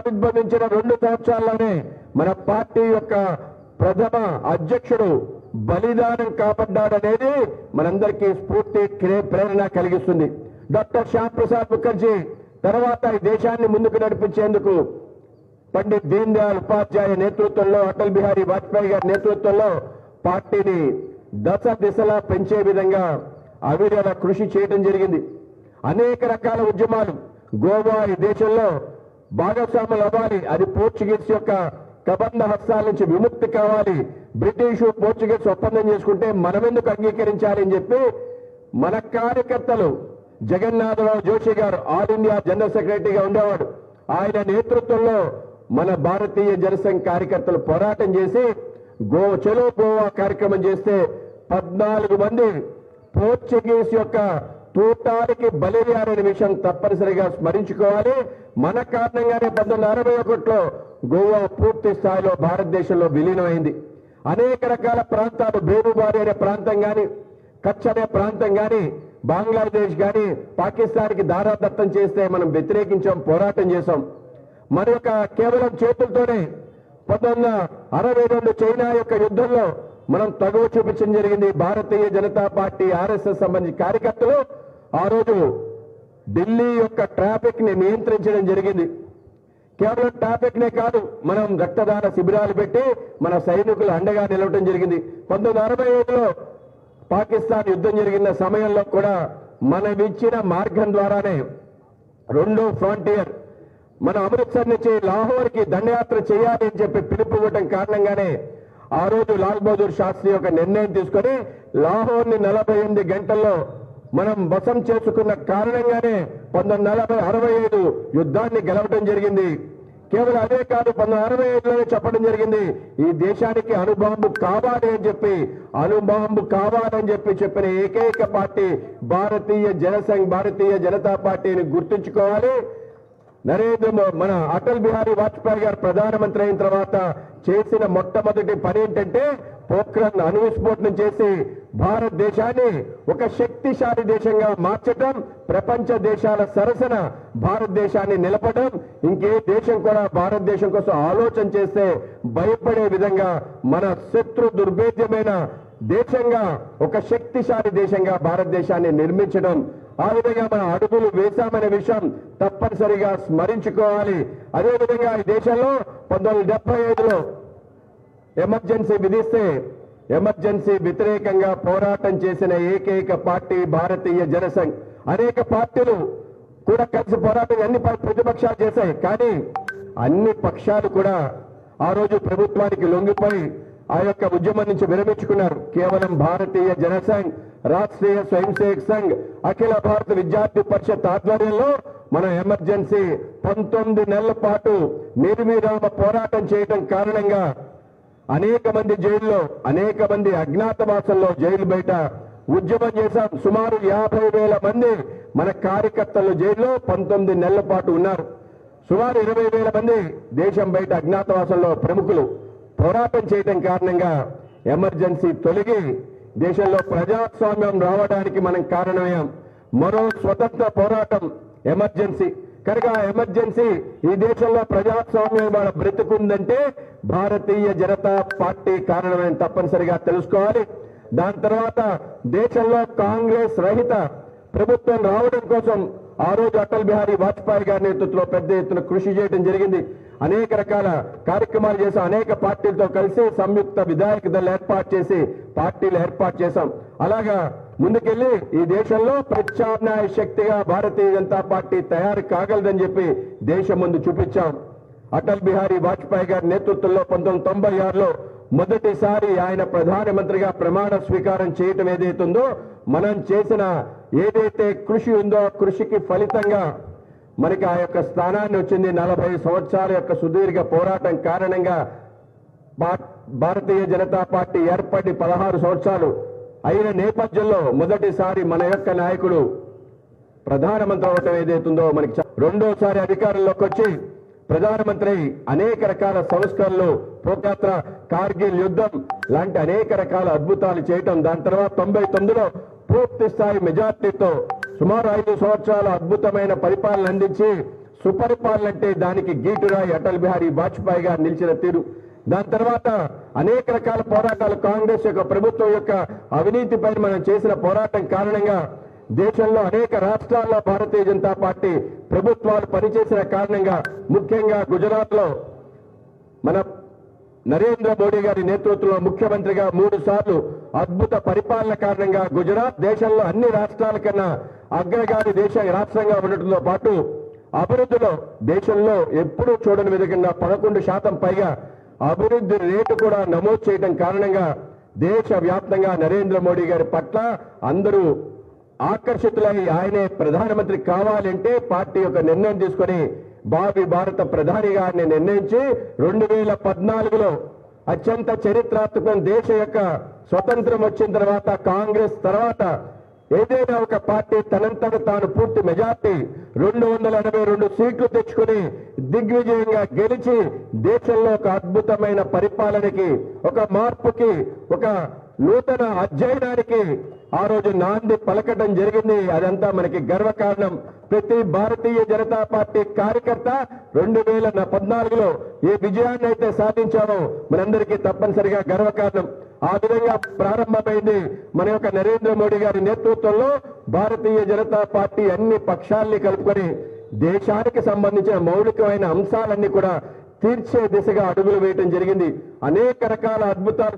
ఆవిర్భవించిన 2 సంవత్సరాల్లోనే మన పార్టీ యొక్క ప్రథమ అధ్యక్షుడు బలిదానం కాపాడ్డాడనేది మనందరికీ స్ఫూర్తి ప్రేరణ కలిగిస్తుంది. డాక్టర్ శ్యామ్ ప్రసాద్ ముఖర్జీ తర్వాత ఈ దేశాన్ని ముందుకు నడిపించేందుకు పండిత్ దీన్ దయాళ్ ఉపాధ్యాయ నేతృత్వంలో, అటల్ బిహారీ వాజ్పేయి గారి నేతృత్వంలో పార్టీని దశ దిశలా పెంచే విధంగా అవిరళ కృషి చేయడం జరిగింది. అనేక రకాల ఉద్యమాలు గోవా ఈ దేశంలో భాగస్వాములు అవ్వాలి, అది పోర్చుగీస్ యొక్క కబంధ హస్తాల నుంచి విముక్తి కావాలి, బ్రిటిష్ పోర్చుగీస్ ఒప్పందం చేసుకుంటే మనమెందుకు అంగీకరించాలి అని చెప్పి మన కార్యకర్తలు జగన్నాథరావు జోషి గారు ఆల్ ఇండియా జనరల్ సెక్రటరీగా ఉండేవాడు. ఆయన నేతృత్వంలో మన భారతీయ జనసంఘ్ కార్యకర్తలు పోరాటం చేసి చలో గోవా కార్యక్రమం చేస్తే 14 మంది పోర్చుగీస్ యొక్క తూటానికి బలియారనే విషయం తప్పనిసరిగా స్మరించుకోవాలి. మన కారణంగానే 1961లో గోవా పూర్తి స్థాయిలో భారతదేశంలో విలీనమైంది. అనేక రకాల ప్రాంతాలు, బేరుబారి అనే ప్రాంతం కానీ, కచ్ అనే ప్రాంతం కానీ, బంగ్లాదేశ్ కానీ పాకిస్తాన్కి దారాదత్తం చేస్తే మనం వ్యతిరేకించాం, పోరాటం చేశాం. మన యొక్క కేవలం చేతులతోనే 1962 చైనా యొక్క యుద్ధంలో మనం తగువ చూపించడం జరిగింది. భారతీయ జనతా పార్టీ ఆర్ఎస్ఎస్ సంబంధించిన కార్యకర్తలు ఆ రోజు ఢిల్లీ యొక్క ట్రాఫిక్ ని నియంత్రించడం జరిగింది. కేవలం ట్రాఫిక్ నే కాదు, మనం రక్తదాన శిబిరాలు పెట్టి మన సైనికులు అండగా నిలవడం జరిగింది. 1965లో పాకిస్తాన్ యుద్ధం జరిగిన సమయంలో కూడా మనం ఇచ్చిన మార్గం ద్వారానే 2వ ఫ్రాంటియర్ మన అమృత్సర్ నుంచి లాహోర్కి దండయాత్ర చేయాలి అని చెప్పి పిలుపు ఇవ్వడం కారణంగానే ఆ రోజు లాల్ బహదూర్ శాస్త్రి యొక్క నిర్ణయం తీసుకొని లాహోర్ని 48 గంటల్లో మనం వశం చేసుకున్న కారణంగానే 1965 యుద్ధాన్ని గెలవడం జరిగింది. కేవలం అదే కాదు, 1965లోనే చెప్పడం జరిగింది ఈ దేశానికి అణుబాంబు కావాలి అని చెప్పి, అణుబాంబు కావాలని చెప్పిన ఏకైక పార్టీ భారతీయ జనసంఘ్, భారతీయ జనతా పార్టీని గుర్తుంచుకోవాలి. మన అటల్ బిహారీ వాజ్పేయి గారు ప్రధానమంత్రి అయిన తర్వాత చేసిన మొట్టమొదటి పని ఏంటంటే పోఖ్రాన్ అణు విస్ఫోటనం చేసి భారతదేశాన్ని ఒక శక్తిశాలి దేశంగా మార్చడం, ప్రపంచ దేశాల సరసన భారతదేశాన్ని నిలపడం, ఇంకే దేశం కూడా భారతదేశం కోసం ఆలోచన చేస్తే భయపడే విధంగా మన శత్రు దుర్భేద్యమైన దేశంగా, ఒక శక్తిశాలి దేశంగా భారతదేశాన్ని నిర్మించడం, ఆ విధంగా మన అడుగులు వేశామనే విషయం తప్పనిసరిగా స్మరించుకోవాలి. అదేవిధంగా ఈ దేశంలో 1975లో ఎమర్జెన్సీ విధిస్తే ఎమర్జెన్సీ వ్యతిరేకంగా పోరాటం చేసిన ఏకైక పార్టీ భారతీయ జనసంఘ్. అనేక పార్టీలు కూడా కలిసి పోరాటం అన్ని ప్రతిపక్షాలు చేశాయి, కానీ అన్ని పక్షాలు కూడా ఆ రోజు ప్రభుత్వానికి లొంగిపోయి ఆ యొక్క ఉద్యమం నుంచి విరమించుకున్నారు. కేవలం భారతీయ జనసంఘ్, రాష్ట్రీయ స్వయం సేవక్ సంఘ్, అఖిల భారత విద్యార్థి పరిషత్ ఆధ్వర్యంలో మనం ఎమర్జెన్సీ 19 నెలల పాటు నిర్విరామ పోరాటం చేయడం కారణంగా అనేక మంది జైల్లో, అనేక మంది అజ్ఞాతవాసంలో జైలు బయట ఉద్యమం చేశాం. సుమారు 50,000 మంది మన కార్యకర్తలు జైల్లో 19 నెలల పాటు ఉన్నారు. సుమారు 20,000 మంది దేశం బయట అజ్ఞాతవాసంలో ప్రముఖులు పోరాటం చేయడం కారణంగా ఎమర్జెన్సీ తొలగి దేశంలో ప్రజాస్వామ్యం రావడానికి మనం కారణమయ్యాం. మరో స్వతంత్ర పోరాటం ఎమర్జెన్సీ. కనుక ఎమర్జెన్సీ ఈ దేశంలో ప్రజాస్వామ్యం బ్రతుకుందంటే భారతీయ జనతా పార్టీ కారణమని తప్పనిసరిగా తెలుసుకోవాలి. దాని తర్వాత దేశంలో కాంగ్రెస్ రహిత ప్రభుత్వం రావడం కోసం ఆ రోజు అటల్ బిహారీ వాజ్పేయి గారి నేతృత్వంలో పెద్ద ఎత్తున కృషి చేయడం జరిగింది. అనేక రకాల కార్యక్రమాలు చేసాం, అనేక పార్టీలతో కలిసి సంయుక్త విధాయక దళ ఏర్పాటు చేసి పార్టీలు ఏర్పాటు చేశాం. అలాగా ముందుకెళ్లి ఈ దేశంలో ప్రత్యామ్నాయ శక్తిగా భారతీయ జనతా పార్టీ తయారు కాగలదని చెప్పి దేశం ముందు చూపించాం. అటల్ బిహారీ వాజ్పేయి గారి నేతృత్వంలో 1996లో మొదటిసారి ఆయన ప్రధానమంత్రిగా ప్రమాణ స్వీకారం చేయటం ఏదైతుందో, మనం చేసిన ఏదైతే కృషి ఉందో కృషికి ఫలితంగా మనకి ఆ యొక్క స్థానాన్ని వచ్చింది. 40 సంవత్సరాల యొక్క సుదీర్ఘ పోరాటం కారణంగా భారతీయ జనతా పార్టీ ఏర్పడి 16 సంవత్సరాలు అయిన నేపథ్యంలో మొదటిసారి మన యొక్క నాయకుడు ప్రధానమంత్రి అవటం ఏదైతుందో మనకి రెండోసారి అధికారంలోకి వచ్చి ప్రధానమంత్రి అనేక రకాల సంస్కరణలు, పోఖ్రాన్, కార్గిల్ యుద్ధం లాంటి అనేక రకాల అద్భుతాలు చేయటం, దాని తర్వాత 99లో పూర్తి స్థాయి మెజార్టీతో సుమారు 5 సంవత్సరాల అద్భుతమైన పరిపాలన అందించి సుపరిపాలన అంటే దానికి గీటురాయి అటల్ బిహారీ వాజ్పేయి గారు నిలిచిన తీరు, దాని తర్వాత అనేక రకాల పోరాటాలు, కాంగ్రెస్ యొక్క ప్రభుత్వం యొక్క అవినీతిపై మనం చేసిన పోరాటం కారణంగా దేశంలో అనేక రాష్ట్రాల్లో భారతీయ జనతా పార్టీ ప్రభుత్వాలు పనిచేసిన కారణంగా, ముఖ్యంగా గుజరాత్ లో మన నరేంద్ర మోడీ గారి నేతృత్వంలో ముఖ్యమంత్రిగా 3 సార్లు అద్భుత పరిపాలన కారణంగా గుజరాత్ దేశంలో అన్ని రాష్ట్రాల కన్నా అగ్రగామి రాష్ట్రంగా ఉండటంతో పాటు అభివృద్ధిలో దేశంలో ఎప్పుడూ చూడని విధంగా 11% పైగా అభివృద్ధి రేటు కూడా నమోదు చేయడం కారణంగా దేశవ్యాప్తంగా నరేంద్ర మోడీ గారి పట్ల అందరూ ఆకర్షితులై ఆయనే ప్రధానమంత్రి కావాలంటే పార్టీ యొక్క నిర్ణయం తీసుకొని భావి భారత ప్రధానిగా నిర్ణయించి 2014లో అత్యంత చరిత్రాత్మకం దేశ యొక్క స్వతంత్రం వచ్చిన తర్వాత కాంగ్రెస్ తర్వాత ఏదైనా ఒక పార్టీ తనంతట తాను పూర్తి మెజార్టీ 282 సీట్లు తెచ్చుకుని దిగ్విజయంగా గెలిచి దేశంలో ఒక అద్భుతమైన పరిపాలనకి, ఒక మార్పుకి, ఒక నూతన అధ్యయనానికి ఆ రోజు నాంది పలకడం జరిగింది. అదంతా మనకి గర్వకారణం. ప్రతి భారతీయ జనతా పార్టీ కార్యకర్త 2014లో ఏ విజయాన్ని అయితే సాధించామో మనందరికీ తప్పనిసరిగా గర్వకారణం. ఆ విధంగా ప్రారంభమైంది మన యొక్క నరేంద్ర మోడీ గారి నేతృత్వంలో భారతీయ జనతా పార్టీ అన్ని పక్షాల్ని కలుపుకొని దేశానికి సంబంధించిన మౌలికమైన అంశాలన్నీ కూడా తీర్చే దిశగా అడుగులు వేయటం జరిగింది. అనేక రకాల అద్భుతాలు